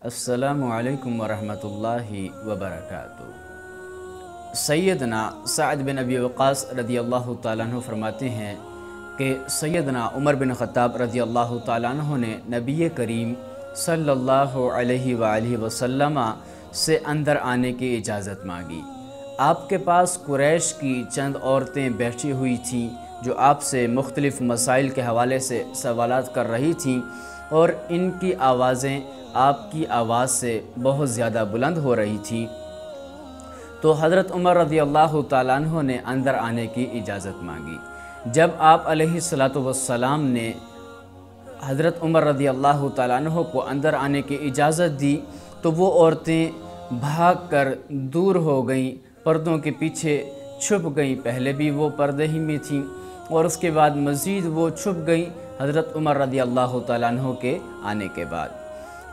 अस्सलामु अलैकुम वरहमतुल्लाहि वबरकातुहू। सैयदना सअद बिन अबी वक़ास रदियल्लाहु ताला अन्हु फरमाते हैं कि सैयदना उमर बिन ख़त्ताब रदियल्लाहु ताला अन्हु ने नबी करीम सल्लल्लाहु अलैहि वआलिहि वसल्लम से अंदर आने की इजाज़त मांगी। आपके पास कुरैश की चंद औरतें बैठी हुई थीं जो आपसे मुख्तलिफ़ मसाइल के हवाले से सवालात कर रही थीं और इनकी आवाज़ें आपकी आवाज़ से बहुत ज़्यादा बुलंद हो रही थी। तो हज़रत उमर रज़ियल्लाहु ताला अन्हु ने अंदर आने की इजाज़त मांगी। जब आप अलैहिस्सलातु वस्सलाम ने हज़रत उमर रज़ियल्लाहु ताला अन्हु को अंदर आने की इजाज़त दी तो वो औरतें भागकर दूर हो गईं, पर्दों के पीछे छुप गईं। पहले भी वो पर्दे ही में थीं और उसके बाद मज़ीद वो छुप गईं हज़रत उमर रज़ियल्लाहु ताला अन्हु के आने के बाद।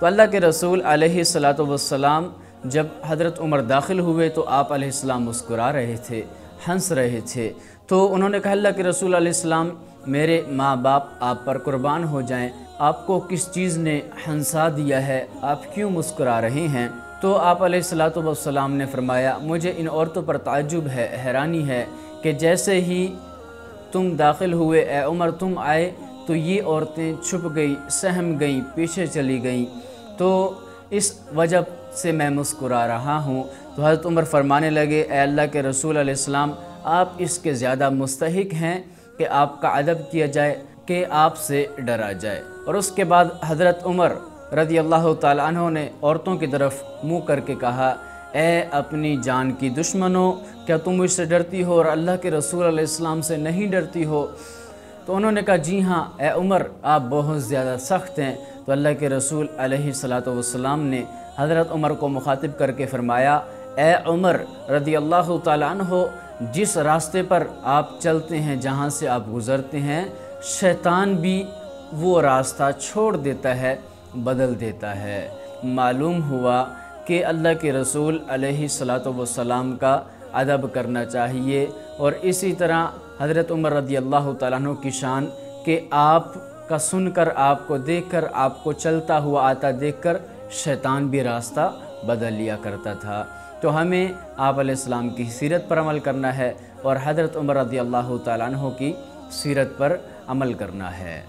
तो अल्लाह के रसूल अलैहिस्सलातु वस्सलाम जब हज़रत उमर दाखिल हुए तो आप अलैहिस्सलाम मुस्कुरा रहे थे, हंस रहे थे। तो उन्होंने कहा, अल्लाह के रसूल अलैहिस्सलाम, मेरे माँ बाप आप पर कुर्बान हो जाएं, आपको किस चीज़ ने हंसा दिया है, आप क्यों मुस्कुरा रहे हैं? तो आप अलैहिस्सलातु वस्सलाम ने फरमाया, मुझे इन औरतों पर ताज्जुब है, हैरानी है कि जैसे ही तुम दाखिल हुए ए उमर, तुम आए तो ये औरतें छुप गई, सहम गई, पीछे चली गईं, तो इस वजह से मैं मुस्कुरा रहा हूँ। तो हज़रत उमर फरमाने लगे, ए अल्लाह के रसूल अलैहिस्सलाम, आप इसके ज़्यादा मुस्तहिक हैं कि आपका अदब किया जाए, कि आपसे डरा जाए। और उसके बाद हज़रत उमर रज़ियल्लाहु ताला अन्हु ने औरतों की तरफ मुँह करके कहा, ए अपनी जान की दुश्मनों, क्या तुम मुझसे डरती हो और अल्लाह के रसूल अलैहिस्सलाम से नहीं डरती हो? तो उन्होंने कहा, जी हाँ ए उमर, आप बहुत ज़्यादा सख्त हैं। तो अल्लाह के रसूल अलैहिस्सलातु वस्सलाम ने हज़रत उमर को मुखातिब करके फ़रमाया, ए उमर रज़ियल्लाहु ताला अन्हु, जिस रास्ते पर आप चलते हैं, जहाँ से आप गुज़रते हैं, शैतान भी वो रास्ता छोड़ देता है, बदल देता है। मालूम हुआ कि अल्लाह के रसूल अलैहिस्सलातु वस्सलाम का अदब करना चाहिए। और इसी तरह हज़रत उमर रज़ियल्लाहु ताला अन्हु की शान कि आप का सुनकर, आपको देखकर, आपको चलता हुआ आता देखकर शैतान भी रास्ता बदल लिया करता था। तो हमें आप अलैहिस्सलाम की सीरत पर अमल करना है और हज़रत उमर रज़ियल्लाहु ताला अन्हु की सीरत पर अमल करना है।